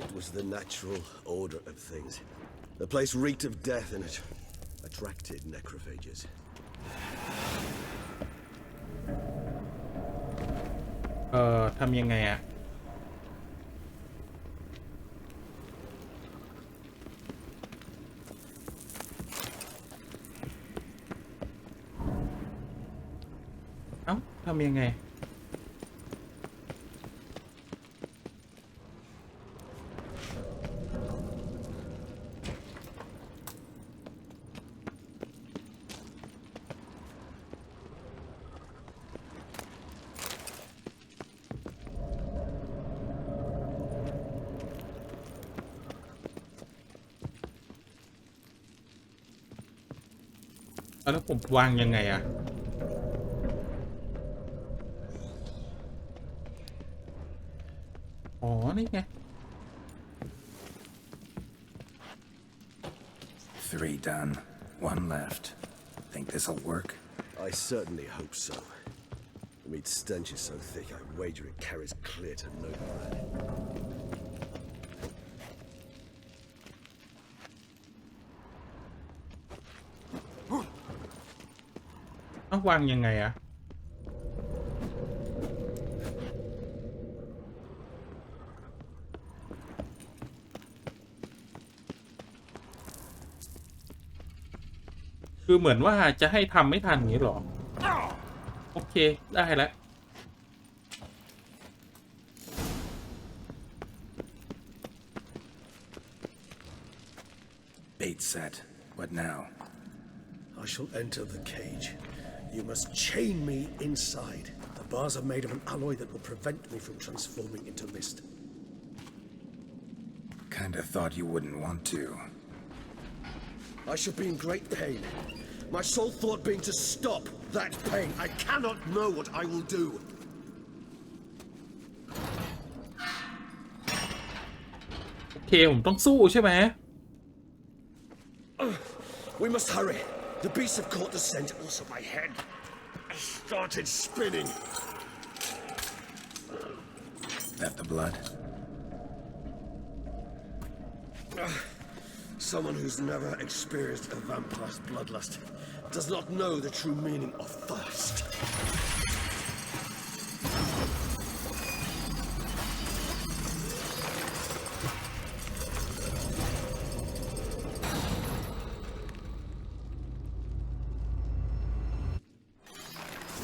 It was the natural order of things. The place reeked of death and it attracted necrophages. ทำยังไงอะเอ้าทำยังไง แล้วผมวางยังไงอะอ๋อนี่ไง 3 done. 1 left. Think this'll work? I certainly hope so. The meat stench is so thick, I wager it carries clear to no bread. ต้องวางยังไงอะคือเหมือนว่าจะให้ทำไม่ทันอย่างนี้หรอโอเคได้แล้ว Bait set. What now? I shall enter the cage. You must chain me inside. The bars are made of an alloy that will prevent me from transforming into mist. Kinda thought you wouldn't want to. I shall be in great pain. My sole thought being to stop that pain. I cannot know what I will do. โอเคผมต้องสู้ใช่ไหม We must hurry. The beasts have caught the scent. Also, my head started spinning. That the blood? Someone who's never experienced a vampire's bloodlust does not know the true meaning of thirst.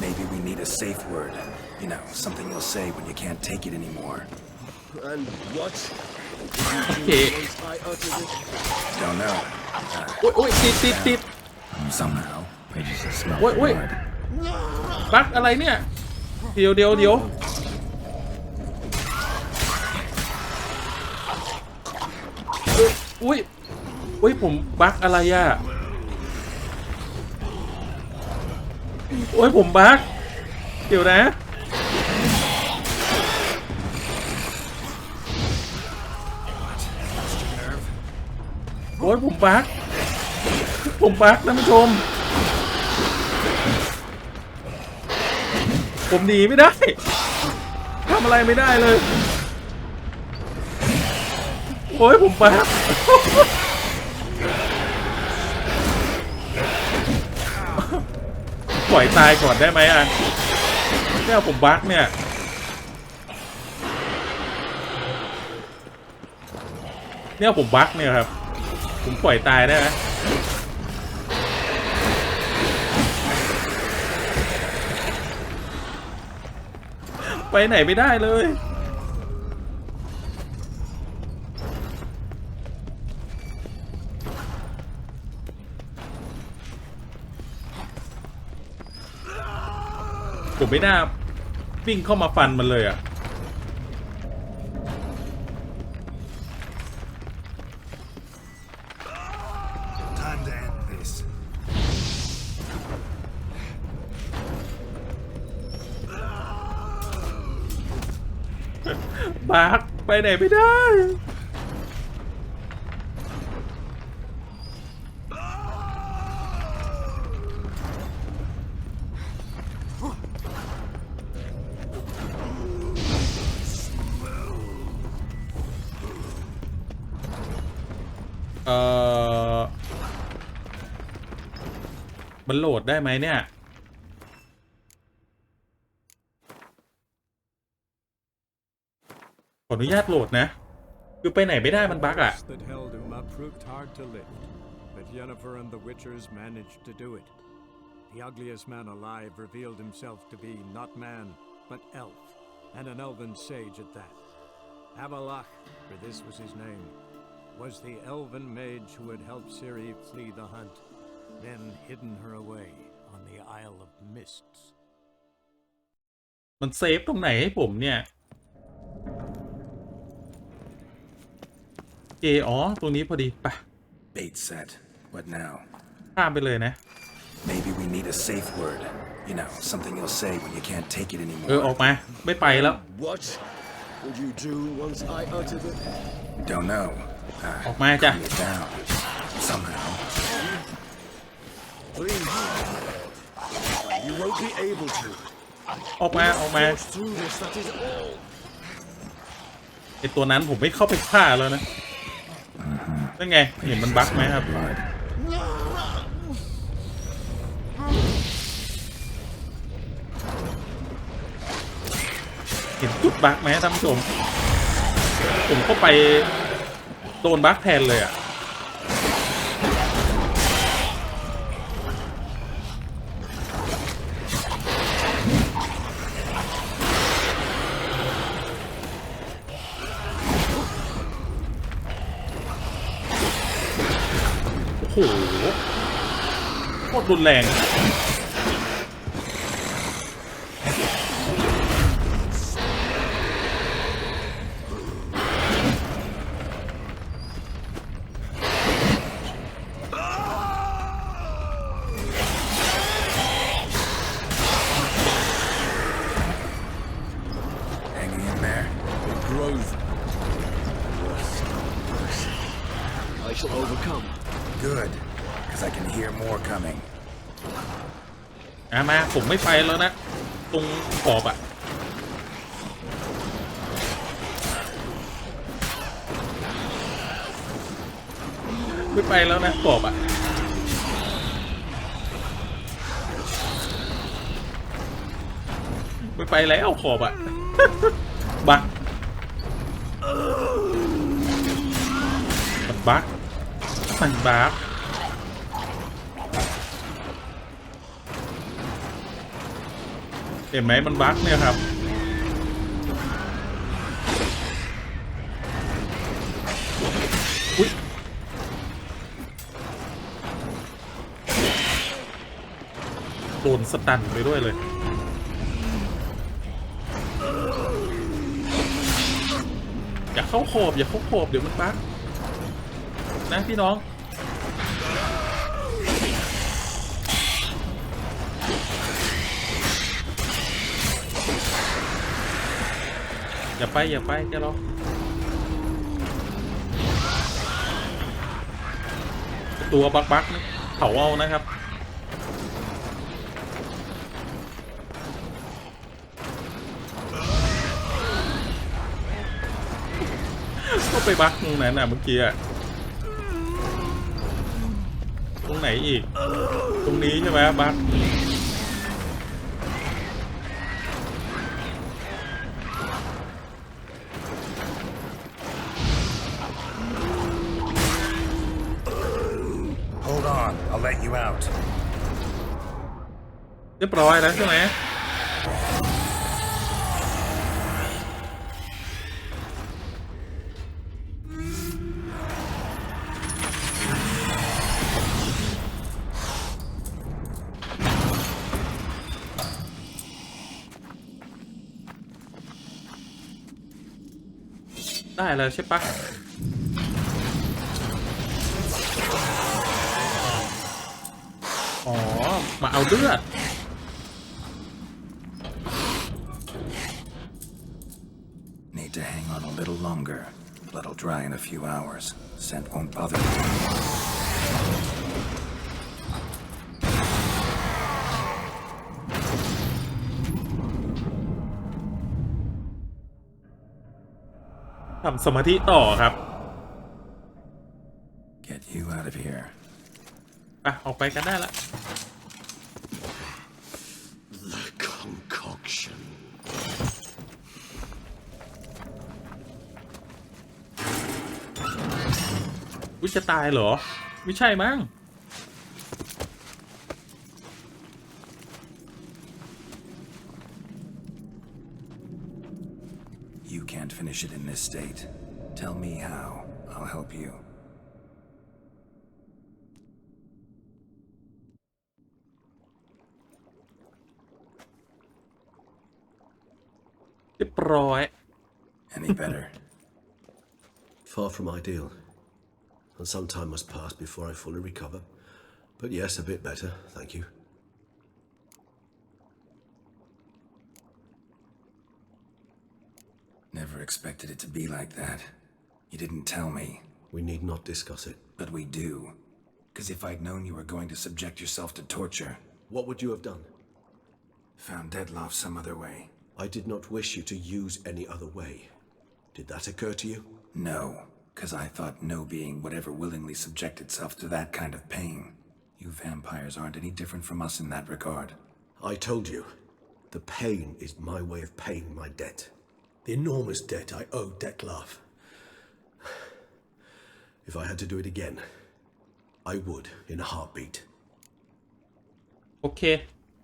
Maybe we need a safe word. You know, something you'll say when you can't take it anymore. And what? โอเค I uttered it. Don't know. โอ้ยติด Somehow, I just smell Wait. blood. บั๊กอะไรเนี่ยเดี๋ยวอุ้ยผมบั๊กอะไรอ่ะโอ้ยผมบั๊กเดี๋ยวนะโอ้ยผมบั๊กท่านผู้ชมผมหนีไม่ได้ทำอะไรไม่ได้เลยโอ้ยผมบั๊กปล่อยตายก่อนได้ไหมอ่ะเนี่ยผมบั๊กเนี่ยผมบั๊กเนี่ยครับผมปล่อยตายได้ไหมไปไหนไม่ได้เลยผมไม่น่าวิ่งเข้ามาฟันมันเลยอ่ะบักไปไหนไม่ได้มันโหลดได้ไหมเนี่ยขออนุญาตโหลดนะคือไปไหนไม่ได้มันบั๊กอ่ะ that held him up proved hard to lift, but Yennefer and the Witchers managed to do it. The ugliest man alive revealed himself to be not man, but elf, and an elven sage at that. Avalach, for this was his name, was the elven mage who had helped Ciri flee the hunt, then hidden her away on the Isle of Mists. มันเซฟตรงไหนให้ผมเนี่ยอ๋อตรงนี้พอดีไป Bait set. What now? ข้ามไปเลยนะ Maybe we need a safe word. You know, something you'll say when you can't take it อ anymore. อกมาไม่ไปแล้ว What would you do once I uttered it? Don't know. ออกมาจ้ะ Calm it down. Somehow. Please. You won't be able to. ออกมา Force through this, that is all. ไอตัวนั้นผมไม่เข้าไปฆ่าแล้วนะนั่นไงเห็นมันบั๊กไหมครับ Blood. เห็นจุดบั๊กไหมท่านผู้ชมผมเข้าไปโดนบั๊กแทนเลยอ่ะโอ้โหโคตรรุนแรงI shall overcome. Good. Because I can hear more coming. มาผมไม่ไปแล้วนะตรงขอบอ่ะไม่ไปแล้วนะขอบอ่ะไม่ไปแล้วขอบอ่ะ บักมันบักมันบักเห็นไหมมันบั๊กเนี่ยครับอุ๊ยโดนสตันไปด้วยเลยอย่าเข้าขอบเดี๋ยวมันบั๊กนะพี่น้องอย่าไปแกหรอกตัวบักๆนะเผาเอานะครับก็ไปบักตรงนั้นน่ะเมื่อกี้อะตรงไหนอีกตรงนี้ใช่ไหมบักI'll let you out. เรียบร้อยแล้วใช่ไหมได้แล้วใช่ปะอ๋อมาเอาเลือด Need to hang on a little longer. Blood'll dry in a few hours. Scent won't bother you. ทำสมาธิต่อครับ Get you out of here. ออกไปกันได้ละ The concoction. วิจะตายเหรอไม่ใช่มั้ง You can't finish it in this state. Tell me how. I'll help you. เรียบร้อย Any better? Far from ideal, and some time must pass before I fully recover. But yes, a bit better, thank you. Never expected it to be like that. You didn't tell me. We need not discuss it. But we do. Because if I'd known you were going to subject yourself to torture... What would you have done? Found Dettlaff some other way. I did not wish you to use any other way. Did that occur to you? No, because I thought no being would ever willingly subject itself to that kind of pain. You vampires aren't any different from us in that regard. I told you, the pain is my way of paying my debt. The enormous debt I owe Dettlaff. If I had to do it again, I would in a heartbeat. โอเค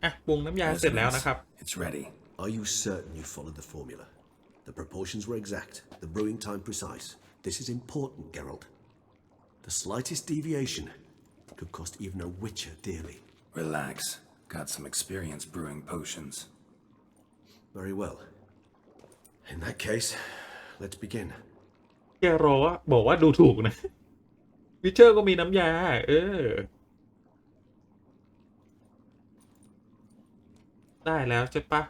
อ่ะปรุงน้ำยาเสร็จแล้วนะครับ It's ready. Are you certain you followed the formula? The proportions were exact, the brewing time precise. This is important, Geralt. The slightest deviation could cost even a witcher dearly. Relax. Got some experience brewing potions. Very well. In that case, let's begin. แกรอบอกว่าดูถูกนะวิเชอร์ก็มีน้ำยาได้แล้วใช่ปะ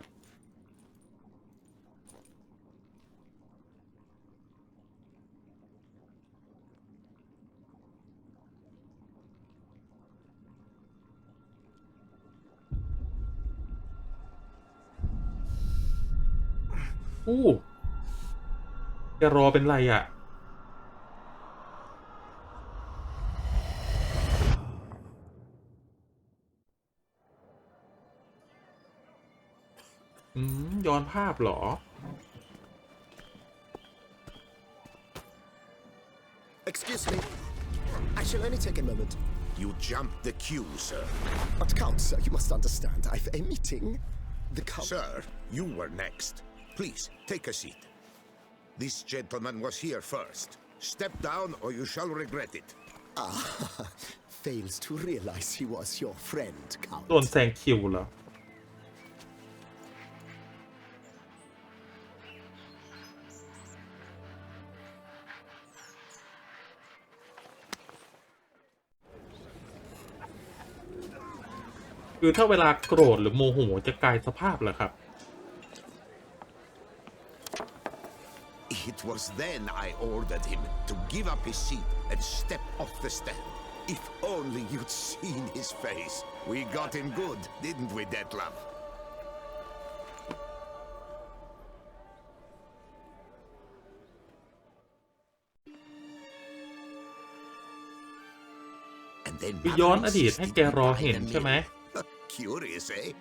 แกรอเป็นไรอ่ะย้อนภาพเหรอ Excuse me. I shall only take a moment. You jumped the queue, sir. But Count, sir, you must understand. I've a meeting. The Count... Sir, you were next. Please, take a seat. This gentleman was here first. Step down or you shall regret it. Fails to realize he was your friend, Count. โดนแซงคิวเหรอคือถ้าเวลาโกรธหรือโมโหจะกลายสภาพเหรอครับ It was then I ordered him to give up his seat and step off the stand. If only you'd seen his face. We got him good, didn't we, Dettlaff? And then คือย้อนอดีตให้แกรอเห็นใช่ไหม Curious, eh?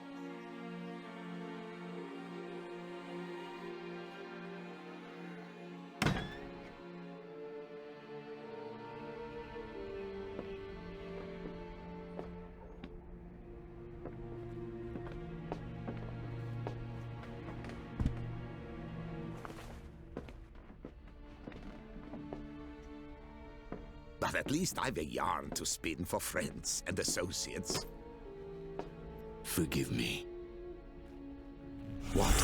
But at least I've a yarn to spin for friends and associates. Forgive me. What?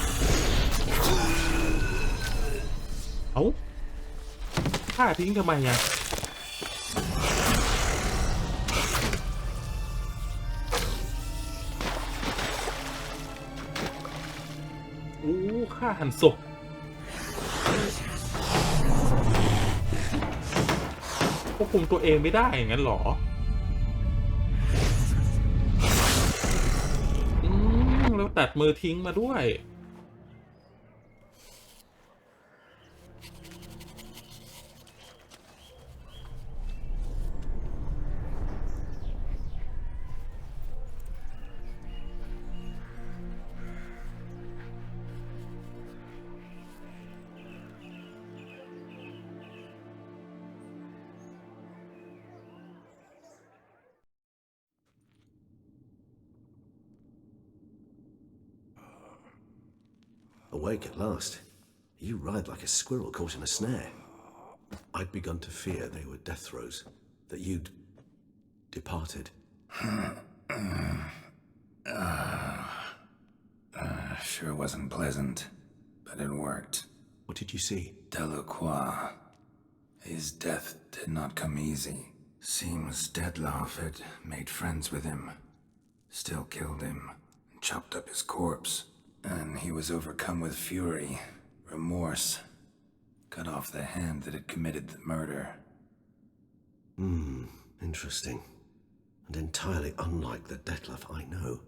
เอ้าฆ่าทิ้งทำไมอ่ะฆ่าหันศพควบคุมตัวเองไม่ได้อย่างนั้นหรอแล้วตัดมือทิ้งมาด้วย Awake at last. You ride like a squirrel caught in a snare. I'd begun to fear they were death throes, that you'd departed. Sure wasn't pleasant, but it worked. What did you see? Delacroix. His death did not come easy. Seems Dettlaff had made friends with him, still killed him, and chopped up his corpse. And he was overcome with fury, remorse, cut off the hand that had committed the murder. Interesting. And entirely unlike the Dettlaff I know.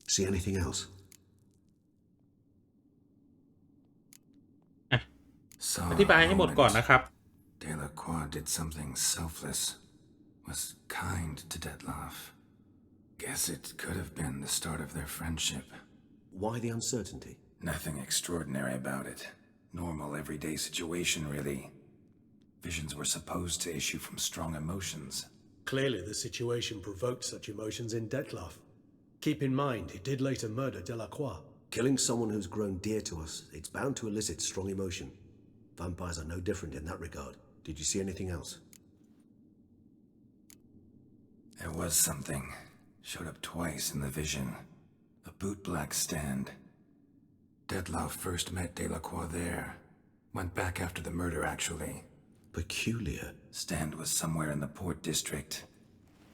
See anything else? อธิบายให้หมดก่อนนะครับ 𝙇𝙞𝙯 did something selfless, was kind to Dettlaff. Guess it could have been the start of their friendship. Why the uncertainty? Nothing extraordinary about it. Normal, everyday situation, really. Visions were supposed to issue from strong emotions. Clearly, the situation provoked such emotions in Dettlaff. Keep in mind, he did later murder Delacroix. Killing someone who's grown dear to us, it's bound to elicit strong emotion. Vampires are no different in that regard. Did you see anything else? There was something. Showed up twice in the vision. A bootblack stand. Dettlaff first met Delacroix there. Went back after the murder, actually. Peculiar. Stand was somewhere in the port district.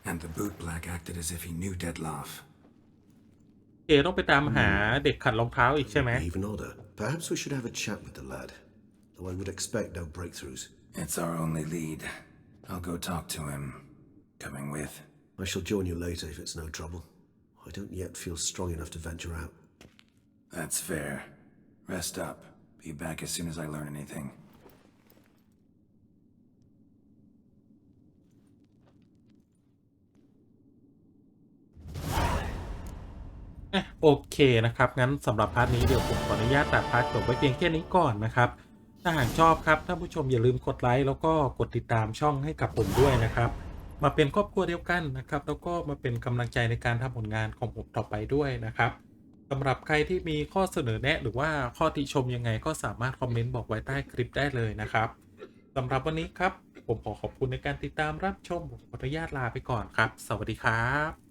And the bootblack acted as if he knew Dettlaff. ต้องไปตามหาเด็กขัดรองเท้าอีกใช่ไหม Even odder. Perhaps we should have a chat with the lad. Though I would expect no breakthroughs. It's our only lead. I'll go talk to him. Coming with? I shall join you later if it's no trouble. I don't yet feel strong enough to venture out. That's fair. Rest up. Be back as soon as I learn anything. โอเคนะครับงั้นสำหรับพาร์ทนี้เดี๋ยวผมขออนุญาตตัดพาร์ทจบไว้เพียงแค่นี้ก่อนนะครับถ้าหากชอบครับท่านผู้ชมอย่าลืมกดไลค์แล้วก็กดติดตามช่องให้กับผมด้วยนะครับมาเป็นครอบครัวเดียวกันนะครับแล้วก็มาเป็นกำลังใจในการทำผลงานของผมต่อไปด้วยนะครับสำหรับใครที่มีข้อเสนอแนะหรือว่าข้อติชมยังไงก็สามารถคอมเมนต์บอกไว้ใต้คลิปได้เลยนะครับสำหรับวันนี้ครับผมขอขอบคุณในการติดตามรับชมผมขออนุญาตลาไปก่อนครับสวัสดีครับ